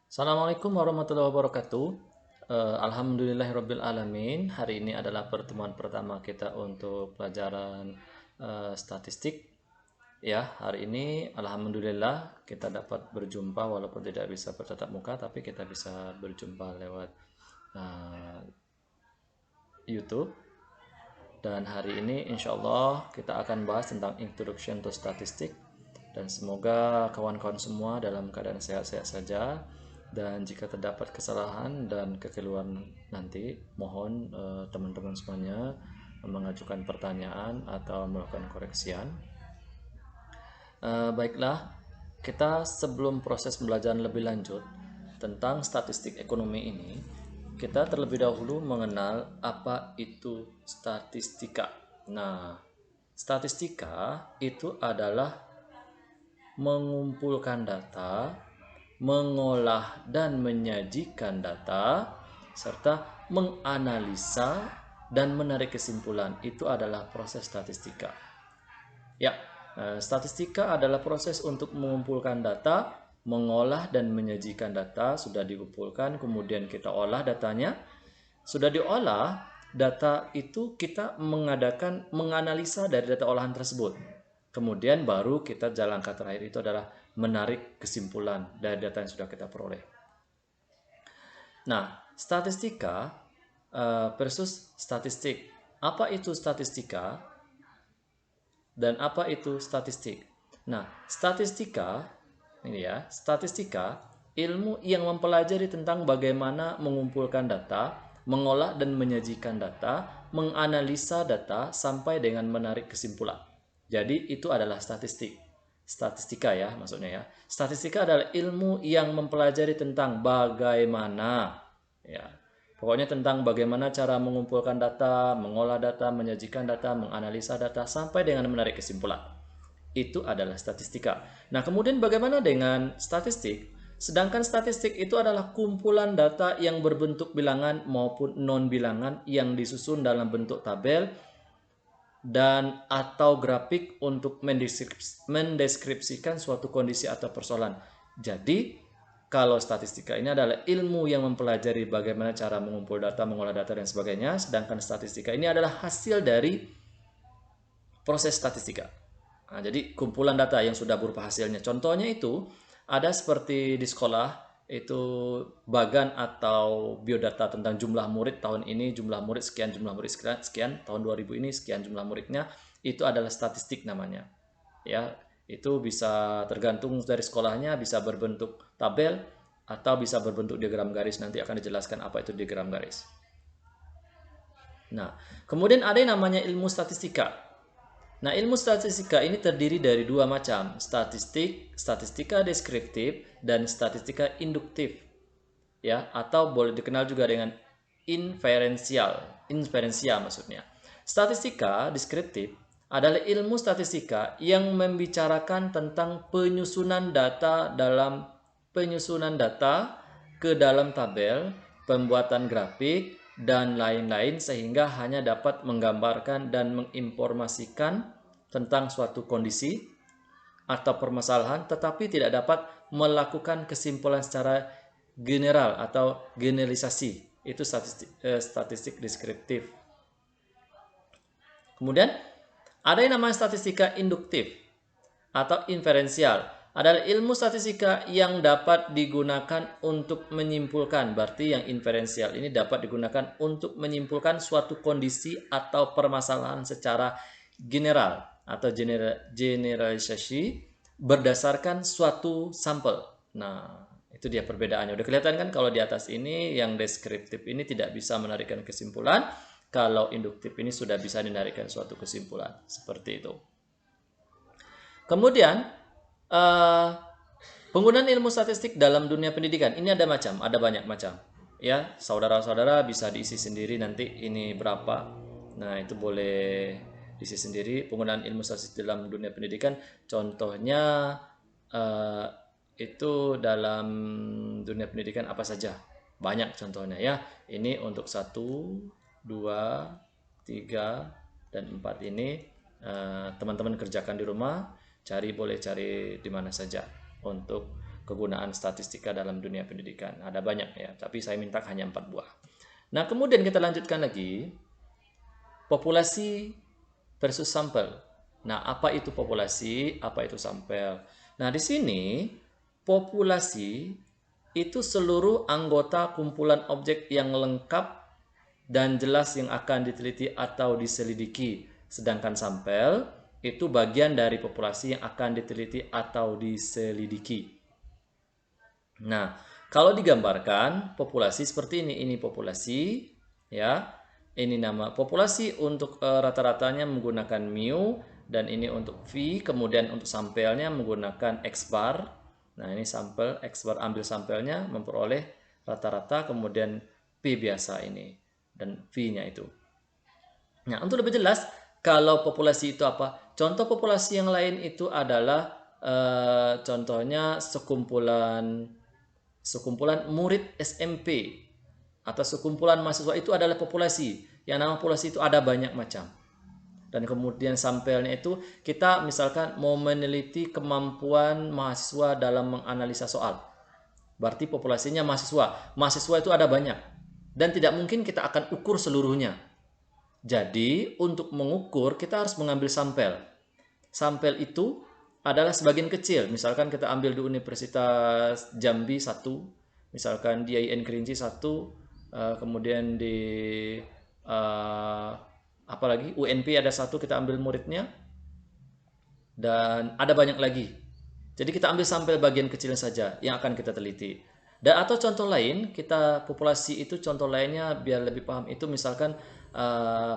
Assalamualaikum warahmatullahi wabarakatuh. Alhamdulillahirabbil alamin. Hari ini adalah pertemuan pertama kita untuk pelajaran statistik. Ya, hari ini alhamdulillah kita dapat berjumpa walaupun tidak bisa bertatap muka, tapi kita bisa berjumpa lewat uh, YouTube. Dan hari ini insya Allah kita akan bahas tentang Introduction to Statistics. Dan semoga kawan-kawan semua dalam keadaan sehat-sehat saja. Dan jika terdapat kesalahan dan kekeliruan nanti, mohon teman-teman semuanya mengajukan pertanyaan atau melakukan koreksian. Baiklah, kita sebelum proses pembelajaran lebih lanjut tentang statistik ekonomi ini, kita terlebih dahulu mengenal apa itu statistika. Nah, statistika itu adalah mengumpulkan data, mengolah dan menyajikan data, serta menganalisa dan menarik kesimpulan. Itu adalah proses statistika. Ya, statistika adalah proses untuk mengumpulkan data, mengolah dan menyajikan data. Sudah dikumpulkan, kemudian kita olah datanya. Sudah diolah, data itu kita menganalisa dari data olahan tersebut. Kemudian baru kita jalan langkah terakhir itu adalah menarik kesimpulan dari data yang sudah kita peroleh. Nah, statistika versus statistik. Apa itu statistika dan apa itu statistik? Nah, statistika ini ya, statistika ilmu yang mempelajari tentang bagaimana mengumpulkan data, mengolah dan menyajikan data, menganalisa data sampai dengan menarik kesimpulan. Jadi itu adalah statistik. Statistika ya maksudnya ya. Statistika adalah ilmu yang mempelajari tentang bagaimana ya. Pokoknya tentang bagaimana cara mengumpulkan data, mengolah data, menyajikan data, menganalisa data sampai dengan menarik kesimpulan. Itu adalah statistika. Nah, kemudian bagaimana dengan statistik? Sedangkan statistik itu adalah kumpulan data yang berbentuk bilangan maupun non-bilangan yang disusun dalam bentuk tabel dan atau grafik untuk mendeskripsikan suatu kondisi atau persoalan. Jadi, kalau statistika ini adalah ilmu yang mempelajari bagaimana cara mengumpul data, mengolah data, dan sebagainya. Sedangkan statistika ini adalah hasil dari proses statistika. Nah, jadi kumpulan data yang sudah berupa hasilnya. Contohnya itu ada seperti di sekolah itu bagan atau biodata tentang jumlah murid tahun ini, jumlah murid sekian, jumlah murid sekian, tahun 2000 ini sekian jumlah muridnya, itu adalah statistik namanya. Ya, itu bisa tergantung dari sekolahnya, bisa berbentuk tabel atau bisa berbentuk diagram garis. Nanti akan dijelaskan apa itu diagram garis. Nah, kemudian ada yang namanya ilmu statistika. Nah, ilmu statistika ini terdiri dari dua macam, statistika deskriptif dan statistika induktif. Ya, atau boleh dikenal juga dengan inferensial maksudnya. Statistika deskriptif adalah ilmu statistika yang membicarakan tentang penyusunan data ke dalam tabel, pembuatan grafik, dan lain-lain sehingga hanya dapat menggambarkan dan menginformasikan tentang suatu kondisi atau permasalahan tetapi tidak dapat melakukan kesimpulan secara general atau generalisasi. Itu statistik deskriptif. Kemudian ada yang namanya statistika induktif atau inferensial. Adalah ilmu statistika yang dapat digunakan untuk menyimpulkan. Berarti yang inferensial ini dapat digunakan untuk menyimpulkan suatu kondisi atau permasalahan secara general atau generalisasi berdasarkan suatu sampel. Nah, itu dia perbedaannya. Udah kelihatan kan kalau di atas ini yang deskriptif ini tidak bisa menarikkan kesimpulan, kalau induktif ini sudah bisa menarikkan suatu kesimpulan. Seperti itu. Kemudian penggunaan ilmu statistik dalam dunia pendidikan ini ada banyak macam. Ya, saudara-saudara bisa diisi sendiri nanti ini berapa. Nah, itu boleh diisi sendiri penggunaan ilmu statistik dalam dunia pendidikan. Contohnya itu dalam dunia pendidikan apa saja? Banyak contohnya ya. Ini untuk 1, 2, 3, dan 4 ini teman-teman kerjakan di rumah. Boleh cari di mana saja untuk kegunaan statistika dalam dunia pendidikan. Ada banyak ya, tapi saya minta hanya 4 buah. Nah, kemudian kita lanjutkan lagi, populasi versus sampel. Nah, apa itu populasi, apa itu sampel? Nah, di sini populasi itu seluruh anggota kumpulan objek yang lengkap dan jelas yang akan diteliti atau diselidiki. Sedangkan sampel itu bagian dari populasi yang akan diteliti atau diselidiki. Nah, kalau digambarkan populasi seperti ini populasi ya. Ini nama populasi untuk rata-ratanya menggunakan mu dan ini untuk V, kemudian untuk sampelnya menggunakan X bar. Nah, ini sampel X bar, ambil sampelnya memperoleh rata-rata, kemudian P biasa ini dan V-nya itu. Nah, untuk lebih jelas, kalau populasi itu apa? Contoh populasi yang lain itu adalah contohnya sekumpulan murid SMP atau sekumpulan mahasiswa, itu adalah populasi. Yang nama populasi itu ada banyak macam. Dan kemudian sampelnya itu kita misalkan mau meneliti kemampuan mahasiswa dalam menganalisa soal. Berarti populasinya mahasiswa. Mahasiswa itu ada banyak. Dan tidak mungkin kita akan ukur seluruhnya. Jadi untuk mengukur kita harus mengambil sampel. Sampel itu adalah sebagian kecil. Misalkan kita ambil di Universitas Jambi 1, misalkan di IAIN Kerinci 1, kemudian di apalagi UNP ada 1, kita ambil muridnya, dan ada banyak lagi. Jadi kita ambil sampel bagian kecil saja yang akan kita teliti. Dan atau contoh lain, kita populasi itu contoh lainnya biar lebih paham itu misalkan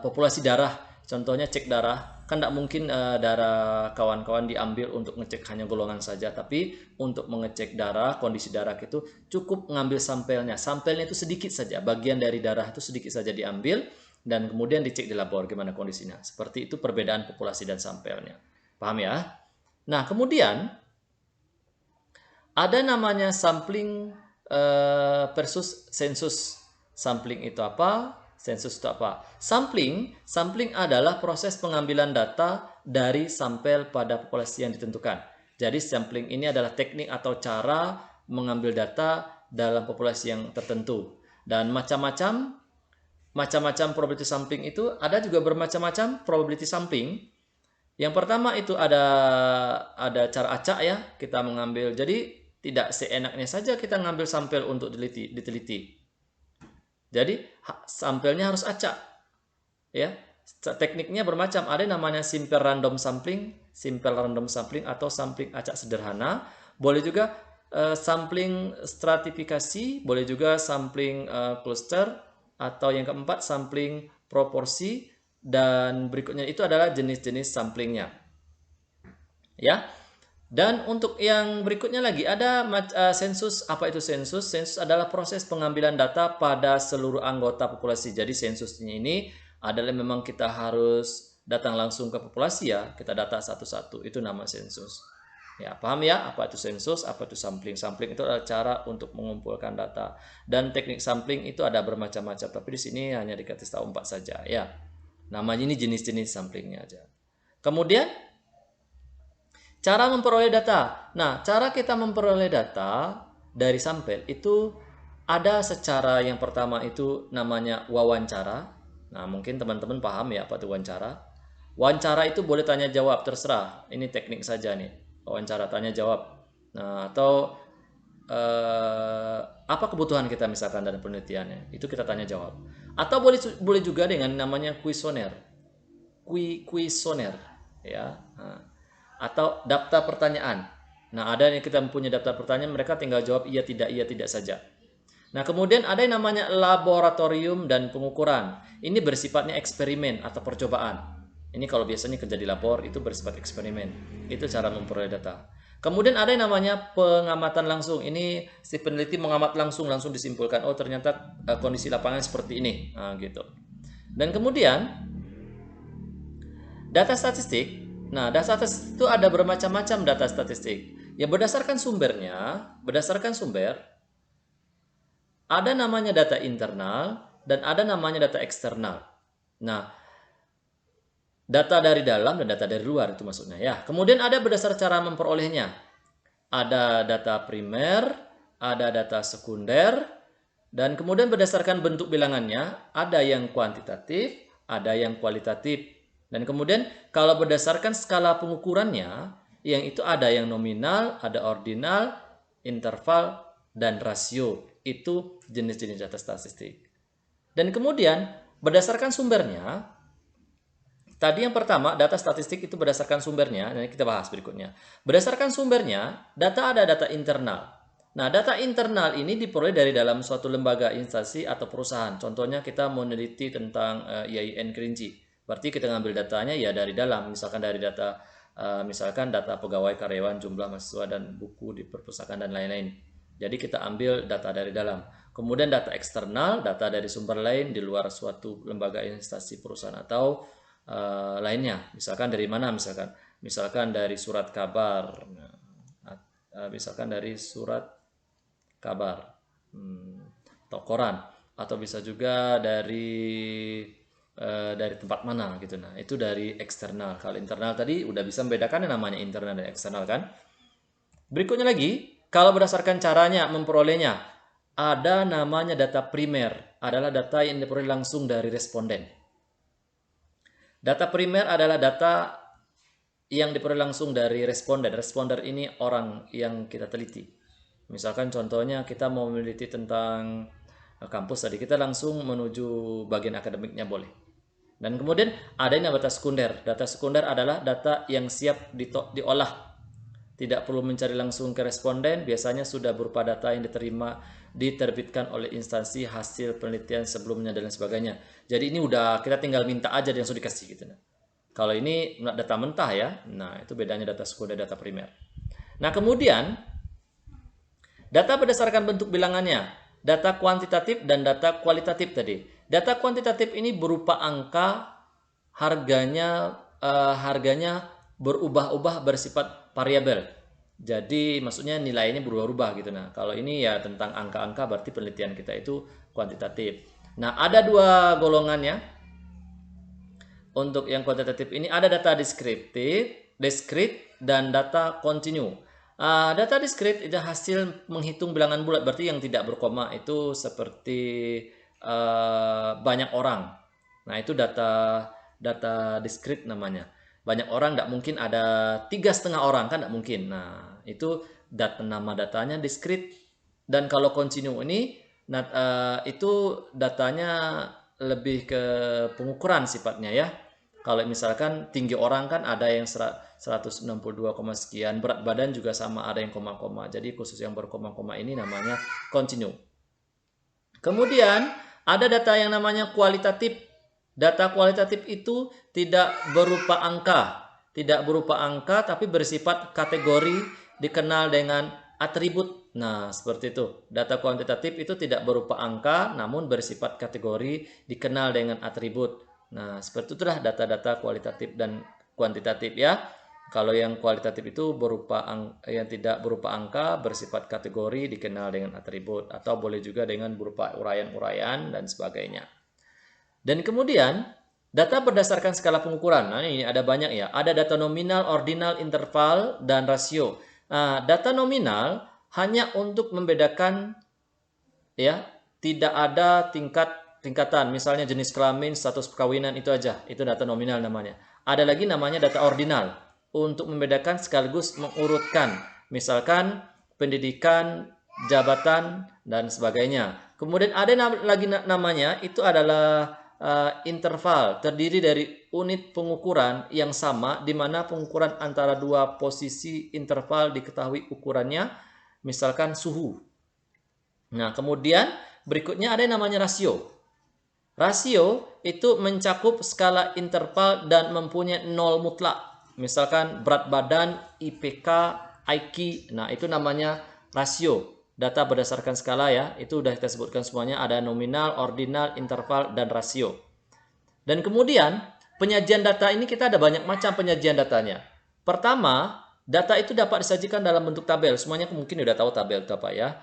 populasi darah. Contohnya cek darah, kan tidak mungkin darah kawan-kawan diambil untuk ngecek hanya golongan saja, tapi untuk mengecek darah, kondisi darah itu cukup mengambil sampelnya. Sampelnya itu sedikit saja, bagian dari darah itu sedikit saja diambil, dan kemudian dicek di labor gimana kondisinya. Seperti itu perbedaan populasi dan sampelnya. Paham ya? Nah, kemudian ada namanya sampling versus sensus. Sampling itu apa? Sensus itu apa? Sampling adalah proses pengambilan data dari sampel pada populasi yang ditentukan. Jadi sampling ini adalah teknik atau cara mengambil data dalam populasi yang tertentu. Dan macam-macam probability sampling itu ada, juga bermacam-macam probability sampling. Yang pertama itu ada cara acak ya, kita mengambil. Jadi tidak seenaknya saja kita ngambil sampel untuk diteliti. Jadi sampelnya harus acak. Ya. Tekniknya bermacam. Ada namanya simple random sampling atau sampling acak sederhana. Boleh juga sampling stratifikasi, boleh juga sampling cluster, atau yang keempat sampling proporsi, dan berikutnya itu adalah jenis-jenis samplingnya. Ya. Dan untuk yang berikutnya lagi ada sensus. Apa itu sensus? Sensus adalah proses pengambilan data pada seluruh anggota populasi. Jadi sensusnya ini adalah memang kita harus datang langsung ke populasi ya, kita data satu-satu. Itu nama sensus. Ya, paham ya apa itu sensus, apa itu sampling? Sampling itu adalah cara untuk mengumpulkan data. Dan teknik sampling itu ada bermacam-macam, tapi di sini hanya dikasih tahu 4 saja ya. Namanya ini jenis-jenis samplingnya aja. Kemudian cara memperoleh data. Nah, cara kita memperoleh data dari sampel itu ada secara yang pertama itu namanya wawancara. Nah, mungkin teman-teman paham ya apa itu wawancara. Wawancara itu boleh tanya jawab, terserah. Ini teknik saja nih. Wawancara tanya jawab. Nah, atau apa kebutuhan kita misalkan dari penelitiannya, itu kita tanya jawab. Atau boleh juga dengan namanya kuesioner. Kuesioner ya. Nah, atau daftar pertanyaan. Nah, ada yang kita mempunyai daftar pertanyaan, mereka tinggal jawab iya tidak saja. Nah, kemudian ada yang namanya laboratorium dan pengukuran. Ini bersifatnya eksperimen atau percobaan. Ini kalau biasanya kerja di labor itu bersifat eksperimen. Itu cara memperoleh data. Kemudian ada yang namanya pengamatan langsung. Ini si peneliti mengamat langsung disimpulkan, oh ternyata kondisi lapangan seperti ini. Nah, gitu. Dan kemudian data statistik. Nah, data statistik itu ada bermacam-macam data statistik. Ya berdasarkan sumber, ada namanya data internal dan ada namanya data eksternal. Nah, data dari dalam dan data dari luar itu maksudnya ya. Kemudian ada berdasar cara memperolehnya. ada data primer, ada data sekunder, dan kemudian berdasarkan bentuk bilangannya, ada yang kuantitatif, ada yang kualitatif. Dan kemudian kalau berdasarkan skala pengukurannya, yang itu ada yang nominal, ada ordinal, interval, dan rasio. Itu jenis-jenis data statistik. Dan kemudian berdasarkan sumbernya, tadi yang pertama data statistik itu berdasarkan sumbernya, dan kita bahas berikutnya. Berdasarkan sumbernya, ada data internal. Nah, data internal ini diperoleh dari dalam suatu lembaga, instansi, atau perusahaan. Contohnya kita meneliti tentang IAIN Kerinci. Berarti kita ngambil datanya ya dari dalam, misalkan dari data misalkan data pegawai, karyawan, jumlah mahasiswa, dan buku di perpustakaan, dan lain-lain. Jadi kita ambil data dari dalam. Kemudian data eksternal, data dari sumber lain di luar suatu lembaga, instansi, perusahaan, atau lainnya. Misalkan dari mana? Misalkan dari surat kabar. Misalkan dari surat kabar atau koran, atau bisa juga dari tempat mana gitu. Nah, itu dari eksternal. Kalau internal tadi udah bisa membedakan yang namanya internal dan eksternal kan. Berikutnya lagi, kalau berdasarkan caranya memperolehnya, ada namanya data primer, adalah data yang diperoleh langsung dari responden. Data primer adalah data yang diperoleh langsung dari responden. Responder ini orang yang kita teliti. Misalkan contohnya kita mau meneliti tentang kampus tadi, kita langsung menuju bagian akademiknya boleh. Dan kemudian ada yang data sekunder. Data sekunder adalah data yang siap diolah. Tidak perlu mencari langsung ke responden, biasanya sudah berupa data yang diterbitkan oleh instansi hasil penelitian sebelumnya dan lain sebagainya. Jadi ini udah kita tinggal minta aja yang sudah dikasih gitu. Kalau ini data mentah ya, nah itu bedanya data sekunder dan data primer. Nah kemudian data berdasarkan bentuk bilangannya, data kuantitatif dan data kualitatif tadi. Data kuantitatif ini berupa angka, harganya berubah-ubah, bersifat variabel. Jadi maksudnya nilainya berubah-ubah gitu. Nah, kalau ini ya tentang angka-angka, berarti penelitian kita itu kuantitatif. Nah, ada dua golongannya. Untuk yang kuantitatif ini ada data deskriptif, dan data kontinu. Data diskrit itu hasil menghitung bilangan bulat, berarti yang tidak berkoma, itu seperti banyak orang. Nah, itu data diskrit namanya. Banyak orang tidak mungkin ada 3,5 orang kan, tidak mungkin. Nah, itu nama datanya diskrit. Dan kalau kontinu ini itu datanya lebih ke pengukuran sifatnya ya. Kalau misalkan tinggi orang kan ada yang 162, sekian, berat badan juga sama, ada yang koma-koma. Jadi khusus yang berkoma-koma ini namanya kontinu. Kemudian ada data yang namanya kualitatif. Data kualitatif itu tidak berupa angka, tapi bersifat kategori, dikenal dengan atribut. Nah, seperti itu. Data kuantitatif itu tidak berupa angka, namun bersifat kategori, dikenal dengan atribut. Nah, seperti itulah data-data kualitatif dan kuantitatif ya. Kalau yang kualitatif itu yang tidak berupa angka, bersifat kategori, dikenal dengan atribut, atau boleh juga dengan berupa uraian-uraian dan sebagainya. Dan kemudian data berdasarkan skala pengukuran. Nah, ini ada banyak ya. Ada data nominal, ordinal, interval, dan rasio. Nah, data nominal hanya untuk membedakan ya, tidak ada tingkatan. Misalnya jenis kelamin, status perkawinan, itu aja. Itu data nominal namanya. Ada lagi namanya data ordinal untuk membedakan sekaligus mengurutkan. Misalkan pendidikan, jabatan, dan sebagainya. Kemudian ada lagi namanya, itu adalah interval, terdiri dari unit pengukuran yang sama, di mana pengukuran antara dua posisi interval diketahui ukurannya, misalkan suhu. Nah, kemudian berikutnya ada yang namanya rasio. Rasio itu mencakup skala interval dan mempunyai nol mutlak. Misalkan berat badan, IPK, IQ. Nah, itu namanya rasio. Data berdasarkan skala ya, itu sudah kita sebutkan semuanya, ada nominal, ordinal, interval, dan rasio. Dan kemudian penyajian data ini kita ada banyak macam penyajian datanya. Pertama, data itu dapat disajikan dalam bentuk tabel. Semuanya mungkin sudah tahu tabel itu apa ya.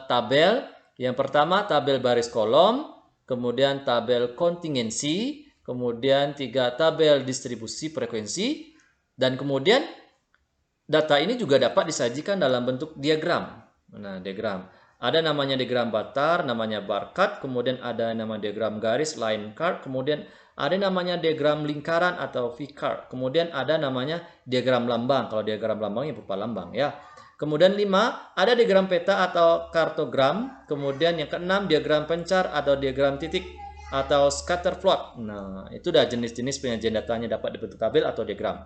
Tabel, yang pertama tabel baris kolom, kemudian tabel kontingensi, kemudian 3 tabel distribusi frekuensi, dan kemudian data ini juga dapat disajikan dalam bentuk diagram. Nah, diagram. Ada namanya diagram Batar, namanya bar chart, kemudian ada nama diagram garis, line chart, kemudian ada namanya diagram lingkaran atau V-chart, kemudian ada namanya diagram lambang. Kalau diagram lambang ya berupa lambang ya. Kemudian 5, ada diagram peta atau kartogram. Kemudian yang keenam, diagram pencar atau diagram titik atau scatter plot. Nah, itu dah jenis-jenis penyajian datanya dapat dibentuk tabel atau diagram.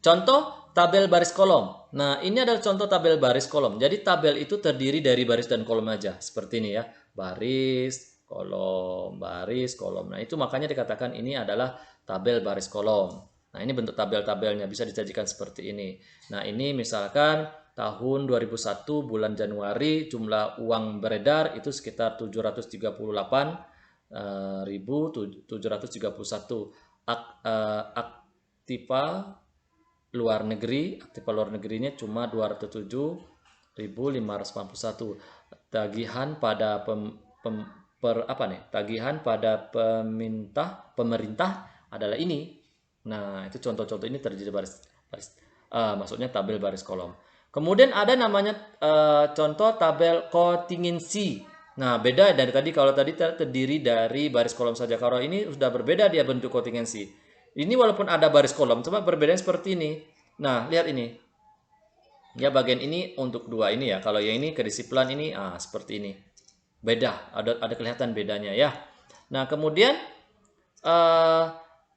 Contoh tabel baris kolom. Nah, ini adalah contoh tabel baris kolom. Jadi tabel itu terdiri dari baris dan kolom aja. Seperti ini ya. Baris, kolom, baris, kolom. Nah, itu makanya dikatakan ini adalah tabel baris kolom. Nah, ini bentuk tabel-tabelnya bisa disajikan seperti ini. Nah, ini misalkan tahun 2001 bulan Januari jumlah uang beredar itu sekitar 738.731. Aktiva luar negeri, aktiva luar negerinya cuma 207.581. Tagihan pada tagihan pada pemerintah adalah ini. Nah, itu contoh-contoh ini terdiri maksudnya tabel baris kolom. Kemudian ada namanya contoh tabel kontingensi. Nah, beda dari tadi. Kalau tadi terdiri dari baris kolom saja. Kalau ini sudah berbeda dia bentuk kontingensi. Ini walaupun ada baris kolom, cuma berbeda seperti ini. Nah, lihat ini. Ya, bagian ini untuk dua ini ya. Kalau yang ini kedisiplinan ini, seperti ini. Beda, ada kelihatan bedanya ya. Nah, kemudian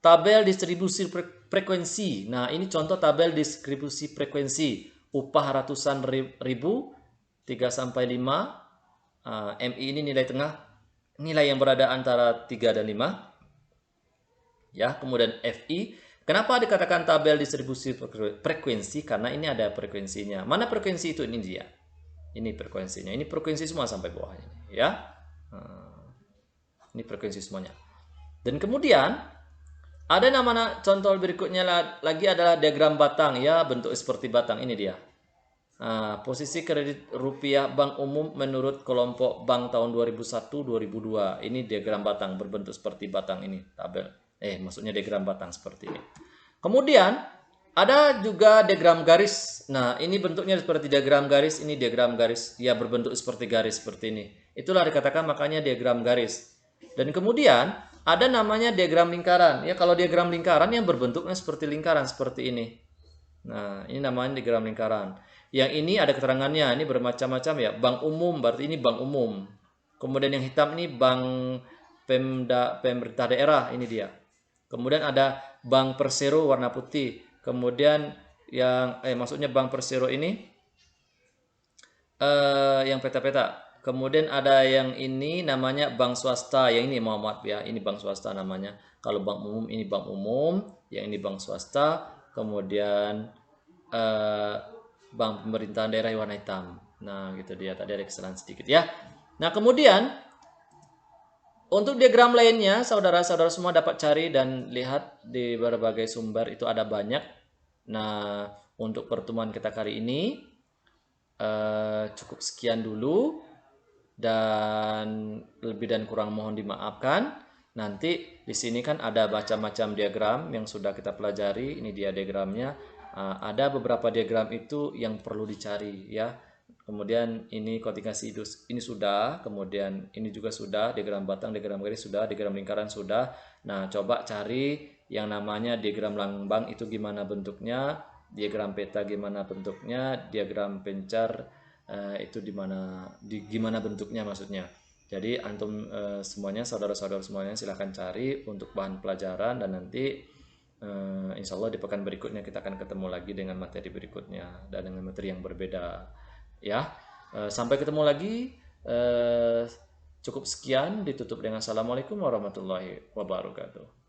tabel distribusi frekuensi. Nah, ini contoh tabel distribusi frekuensi. Upah ratusan ribu, 3 sampai 5. MI ini nilai tengah, nilai yang berada antara 3 dan 5. Ya, kemudian FI. Kenapa dikatakan tabel distribusi frekuensi? Karena ini ada frekuensinya. Mana frekuensi itu? Ini dia. Ini frekuensinya. Ini frekuensi semua sampai bawah ini, ya. Ini frekuensi semuanya. Dan kemudian ada nama contoh berikutnya lagi adalah diagram batang ya, bentuk seperti batang ini dia. Posisi kredit rupiah bank umum menurut kelompok bank tahun 2001-2002. Ini diagram batang berbentuk seperti batang ini, tabel. Maksudnya diagram batang seperti ini. Kemudian ada juga diagram garis. Nah, ini bentuknya seperti diagram garis, ini diagram garis. Ya, berbentuk seperti garis seperti ini. Itulah dikatakan makanya diagram garis. Dan kemudian ada namanya diagram lingkaran. Ya, kalau diagram lingkaran yang berbentuknya seperti lingkaran seperti ini. Nah, ini namanya diagram lingkaran. Yang ini ada keterangannya, ini bermacam-macam ya. Bank umum, berarti ini bank umum. Kemudian yang hitam ini bank pemerintah daerah, ini dia. Kemudian ada bank Persero warna putih. Kemudian yang maksudnya bank Persero ini yang peta-peta. Kemudian ada yang ini namanya bank swasta. Yang ini maaf ya, ini bank swasta namanya. Kalau bank umum ini bank umum, yang ini bank swasta. Kemudian bank pemerintahan daerah warna hitam. Nah, gitu dia. Tadi ada kesalahan sedikit ya. Nah, kemudian untuk diagram lainnya, saudara-saudara semua dapat cari dan lihat di berbagai sumber, itu ada banyak. Nah, untuk pertemuan kita kali ini cukup sekian dulu, dan lebih dan kurang mohon dimaafkan. Nanti di sini kan ada macam-macam diagram yang sudah kita pelajari. Ini dia diagramnya. Ada beberapa diagram itu yang perlu dicari ya. Kemudian ini kontingensi ini sudah, kemudian ini juga sudah, diagram batang, diagram garis sudah, diagram lingkaran sudah. Nah, coba cari yang namanya diagram lambang itu gimana bentuknya, diagram peta gimana bentuknya, diagram pencar itu gimana bentuknya maksudnya. Jadi antum semuanya, saudara-saudara semuanya silahkan cari untuk bahan pelajaran, dan nanti insya Allah di pekan berikutnya kita akan ketemu lagi dengan materi berikutnya dan dengan materi yang berbeda ya. Sampai ketemu lagi. Cukup sekian, ditutup dengan assalamualaikum warahmatullahi wabarakatuh.